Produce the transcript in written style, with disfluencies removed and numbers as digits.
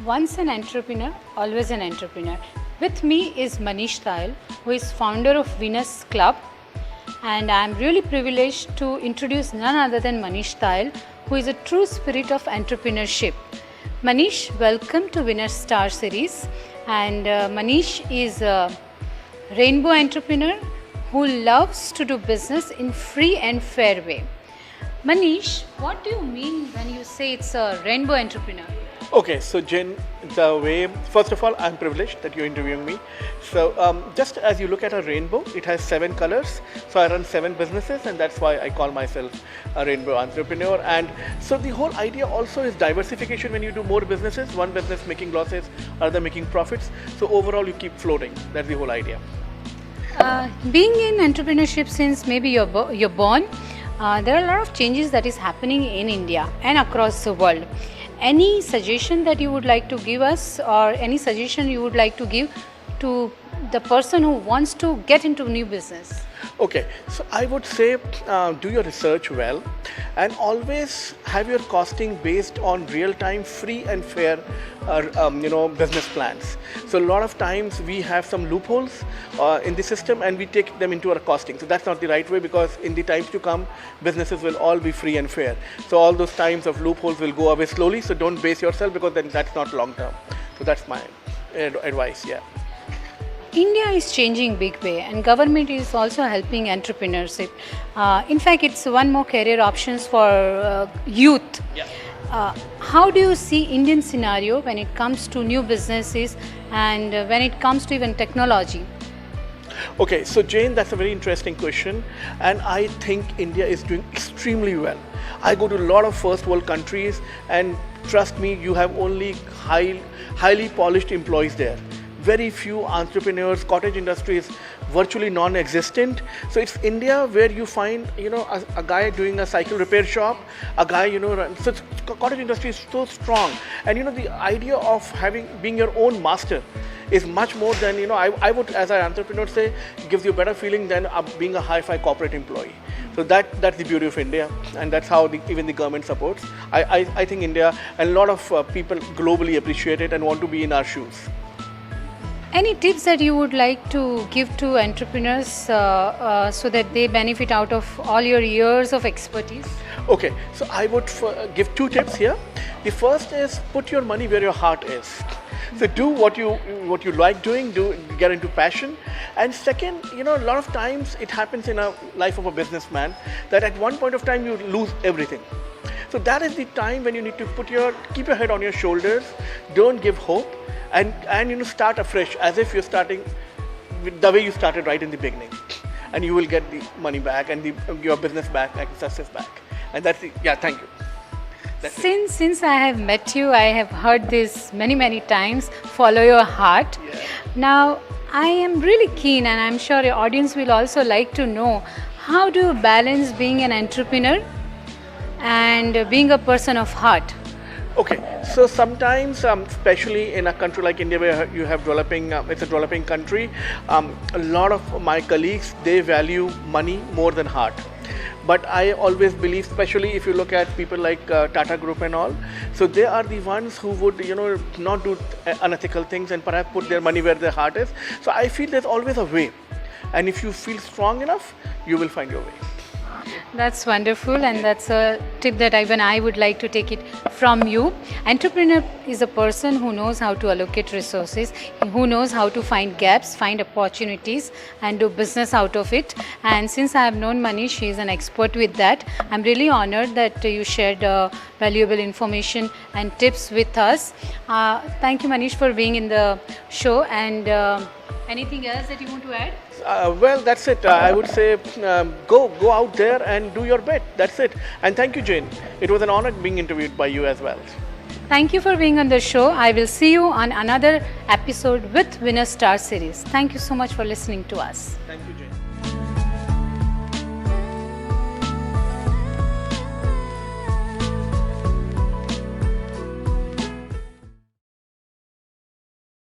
Once an entrepreneur, always an entrepreneur. With me is Manish Tayal, who is founder of Venus Club, and I am really privileged to introduce none other than Manish Tayal, who is a true spirit of entrepreneurship. Manish, welcome to Winner Star Series, and Manish is a rainbow entrepreneur who loves to do business in free and fair way. Manish, what do you mean when you say it's a rainbow entrepreneur? Okay, so Jane, first of all, I'm privileged that you're interviewing me. So just as you look at a rainbow, it has 7 colors. So I run 7 businesses, and that's why I call myself a rainbow entrepreneur. And so the whole idea also is diversification. When you do more businesses, one business making losses, other making profits. So overall, you keep floating. That's the whole idea. Being in entrepreneurship since maybe you're born, there are a lot of changes that is happening in India and across the world. Any suggestion that you would like to give us, or any suggestion you would like to give to the person who wants to get into new business? Okay, so I would say do your research well, and always have your costing based on real-time, free and fair, business plans. So a lot of times we have some loopholes in the system, and we take them into our costing. So that's not the right way, because in the times to come, businesses will all be free and fair. So all those times of loopholes will go away slowly. So don't base yourself, because then that's not long-term. So that's my advice. Yeah. India is changing big way, and government is also helping entrepreneurship. In fact, it's one more career options for youth. Yeah. How do you see Indian scenario when it comes to new businesses and when it comes to even technology? Okay, so Jane, that's a very interesting question, and I think India is doing extremely well. I go to a lot of first world countries, and trust me, you have only highly polished employees there. Very few entrepreneurs. Cottage industry is virtually non-existent. So it's India where you find a guy doing a cycle repair shop, a guy so cottage industry is so strong, and the idea of being your own master is much more than I would, as an entrepreneur, say, gives you a better feeling than being a hi-fi corporate employee. So that's the beauty of India, and that's how even the government supports. I think India, and a lot of people globally appreciate it and want to be in our shoes. Any tips that you would like to give to entrepreneurs so that they benefit out of all your years of expertise? Okay, so I would give 2 tips here. The first is put your money where your heart is. So do what you like doing, get into passion. And second, a lot of times it happens in a life of a businessman that at one point of time you lose everything. So that is the time when you need to keep your head on your shoulders, don't give hope, and start afresh as if you're starting with the way you started right in the beginning, and you will get the money back and your business back and success back. And that's thank you. Since I have met you, I have heard this many times, follow your heart. Yeah. Now I am really keen, and I'm sure your audience will also like to know, how do you balance being an entrepreneur and being a person of heart? Okay, so sometimes, especially in a country like India where you have it's a developing country, a lot of my colleagues, they value money more than heart. But I always believe, especially if you look at people like Tata Group and all, so they are the ones who would not do unethical things and perhaps put their money where their heart is. So I feel there's always a way, and if you feel strong enough, you will find your way. That's wonderful, and that's a tip that even I would like to take it from you. Entrepreneur is a person who knows how to allocate resources, who knows how to find gaps, find opportunities, and do business out of it. And since I have known Manish, he is an expert with that. I'm really honored that you shared valuable information and tips with us. Thank you, Manish, for being in the show. And anything else that you want to add? Well, that's it. I would say go out there and do your bit. That's it. And thank you, Jane. It was an honor being interviewed by you as well. Thank you for being on the show. I will see you on another episode with Winner Star Series. Thank you so much for listening to us. Thank you, Jane.